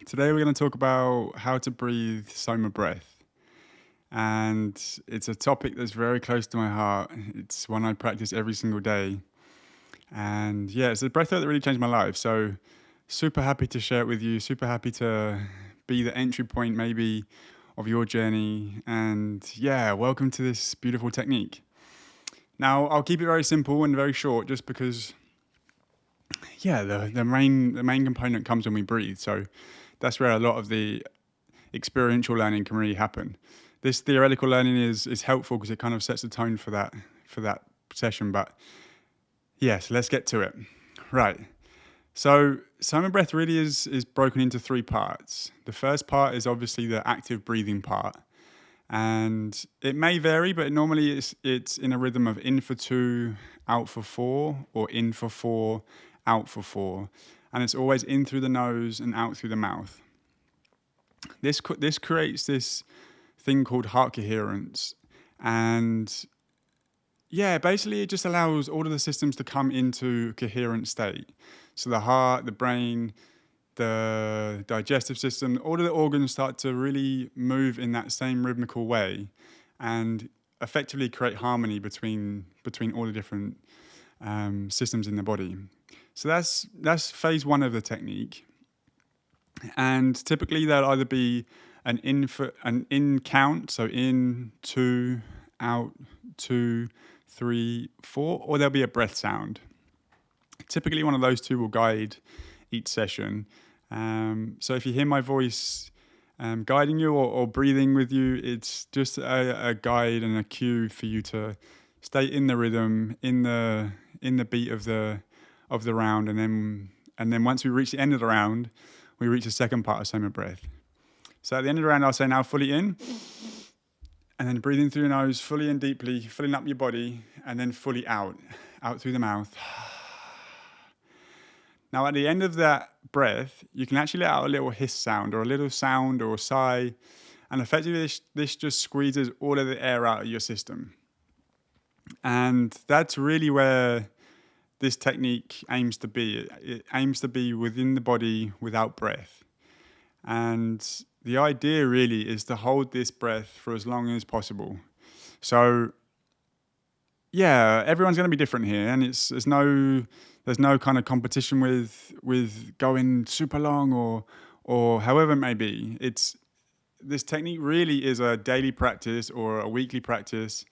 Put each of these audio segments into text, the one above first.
Today we're going to talk about how to breathe Soma breath. And it's a topic that's very close to my heart. It's one I practice every single day. And yeah, it's a breath that really changed my life. So super happy to share it with you. Super happy to be the entry point maybe of your journey. And yeah, welcome to this beautiful technique. Now, I'll keep it very simple and very short just because yeah, the main component comes when we breathe. So that's where a lot of the experiential learning can really happen. This theoretical learning is helpful because it kind of sets the tone for that session. But yes, let's get to it. Right. So Soma breath really is broken into three parts. The first part is obviously the active breathing part. And it may vary, but normally it's in a rhythm of in for 2, out for 4, or in for 4, out for 4. And it's always in through the nose and out through the mouth. This creates this thing called heart coherence. And yeah, basically it just allows all of the systems to come into coherent state. So the heart, the brain, the digestive system, all of the organs start to really move in that same rhythmical way and effectively create harmony between all the different systems in the body. So that's phase one of the technique. And typically there'll either be an in count, so in, 2, out, 2, 3, 4, or there'll be a breath sound. Typically one of those two will guide each session. So if you hear my voice guiding you or breathing with you, it's just a guide and a cue for you to stay in the rhythm, in the beat of the round, and then once we reach the end of the round, we reach the second part of Soma breath. So at the end of the round, I'll say now fully in, and then breathing through your nose, fully and deeply, filling up your body, and then fully out through the mouth. Now, at the end of that breath, you can actually let out a little hiss sound or a little sound or a sigh. And effectively, this just squeezes all of the air out of your system. And that's really where this technique aims to be. It aims to be within the body without breath. And the idea really is to hold this breath for as long as possible. So yeah, everyone's going to be different here, and there's no kind of competition with going super long or however it may be. This technique really is a daily practice or a weekly practice,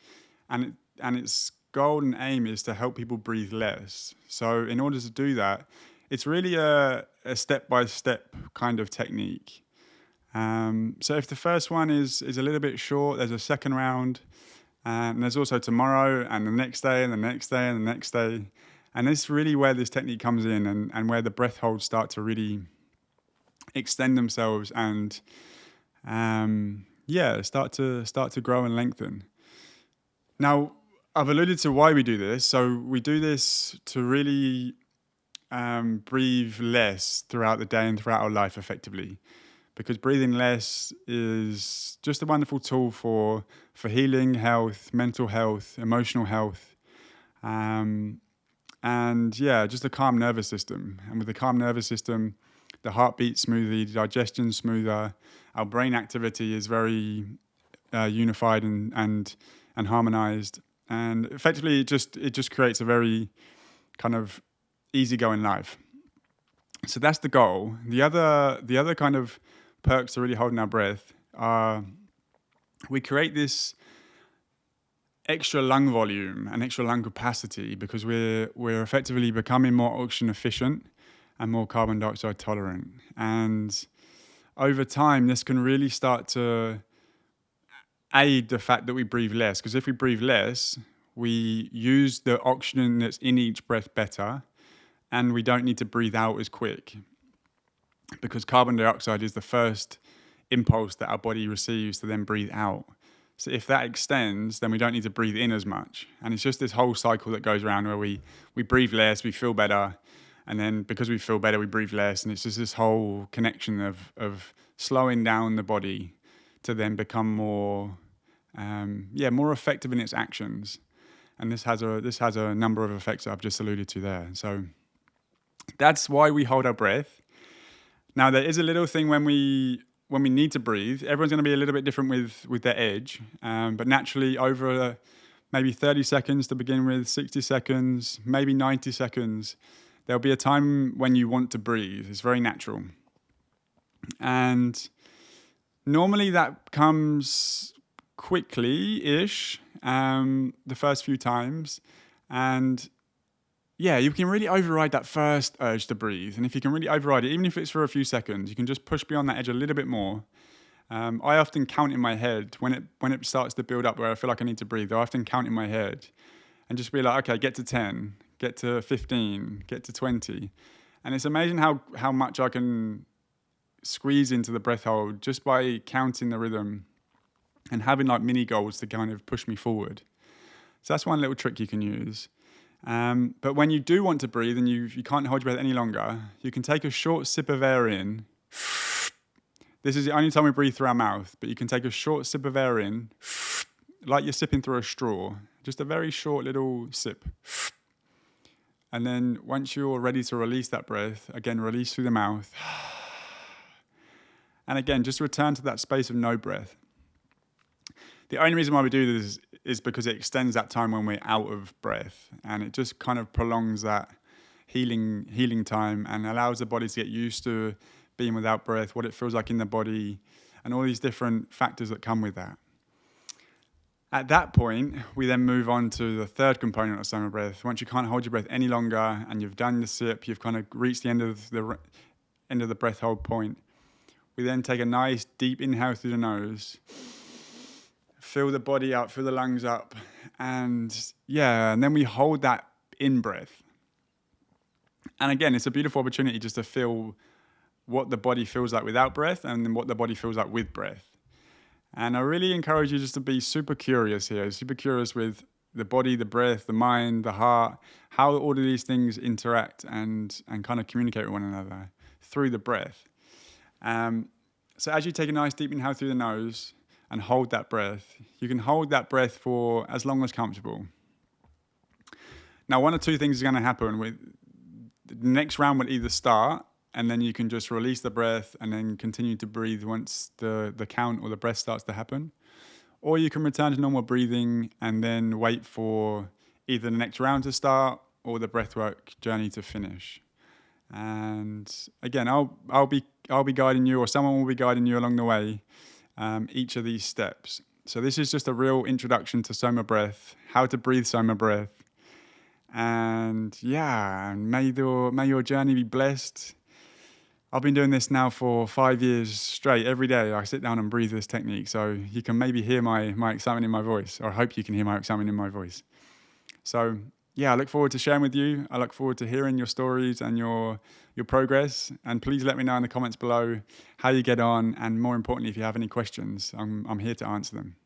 and its goal and aim is to help people breathe less. So in order to do that, it's really a step-by-step kind of technique. So if the first one is a little bit short, there's a second round. And there's also tomorrow and the next day and the next day and the next day. And this is really where this technique comes in and where the breath holds start to really extend themselves and start to grow and lengthen. Now, I've alluded to why we do this. So we do this to really breathe less throughout the day and throughout our life effectively. Because breathing less is just a wonderful tool for healing, health, mental health, emotional health, and just a calm nervous system. And with the calm nervous system, the heart beats smoothly, digestion smoother, our brain activity is very unified and harmonized, and effectively it just creates a very kind of easygoing life. So that's the goal. The other kind of perks to really holding our breath are we create this extra lung volume and extra lung capacity because we're effectively becoming more oxygen efficient and more carbon dioxide tolerant. And over time, this can really start to aid the fact that we breathe less. Because if we breathe less, we use the oxygen that's in each breath better, and we don't need to breathe out as quick. Because carbon dioxide is the first impulse that our body receives to then breathe out. So if that extends, then we don't need to breathe in as much. And it's just this whole cycle that goes around where we breathe less, we feel better, and then because we feel better, we breathe less. And it's just this whole connection of slowing down the body to then become more effective in its actions. And this has a number of effects that I've just alluded to there. So that's why we hold our breath. Now, there is a little thing when we need to breathe. Everyone's going to be a little bit different with their edge, but naturally over maybe 30 seconds to begin with, 60 seconds, maybe 90 seconds, there'll be a time when you want to breathe. It's very natural. And normally that comes quickly-ish, the first few times. And yeah, you can really override that first urge to breathe. And if you can really override it, even if it's for a few seconds, you can just push beyond that edge a little bit more. I often count in my head when it starts to build up where I feel like I need to breathe. I often count in my head and just be like, okay, get to 10, get to 15, get to 20. And it's amazing how much I can squeeze into the breath hold just by counting the rhythm and having like mini goals to kind of push me forward. So that's one little trick you can use. But when you do want to breathe and you can't hold your breath any longer, you can take a short sip of air in. This is the only time we breathe through our mouth, but you can take a short sip of air in, like you're sipping through a straw, just a very short little sip. And then once you're ready to release that breath, again, release through the mouth. And again, just return to that space of no breath. The only reason why we do this is because it extends that time when we're out of breath, and it just kind of prolongs that healing time and allows the body to get used to being without breath, what it feels like in the body, and all these different factors that come with that. At that point, we then move on to the third component of Soma breath. Once you can't hold your breath any longer and you've done the sip, you've kind of reached the end of the breath hold point. We then take a nice deep inhale through the nose. Fill the body up, fill the lungs up, and then we hold that in breath. And again, it's a beautiful opportunity just to feel what the body feels like without breath and then what the body feels like with breath. And I really encourage you just to be super curious here, super curious with the body, the breath, the mind, the heart, how all of these things interact and kind of communicate with one another through the breath. So as you take a nice deep inhale through the nose and hold that breath, you can hold that breath for as long as comfortable. Now, one or two things is going to happen. The next round will either start and then you can just release the breath and then continue to breathe once the count or the breath starts to happen. Or you can return to normal breathing and then wait for either the next round to start or the breathwork journey to finish. And again, I'll be guiding you, or someone will be guiding you along the way, each of these steps. So this is just a real introduction to Soma breath, how to breathe Soma breath. And may your journey be blessed. I've been doing this now for 5 years straight. Every day I sit down and breathe this technique. So you can maybe hear my excitement in my voice, or I hope you can hear my excitement in my voice. So I look forward to sharing with you. I look forward to hearing your stories and your progress. And please let me know in the comments below how you get on. And more importantly, if you have any questions, I'm here to answer them.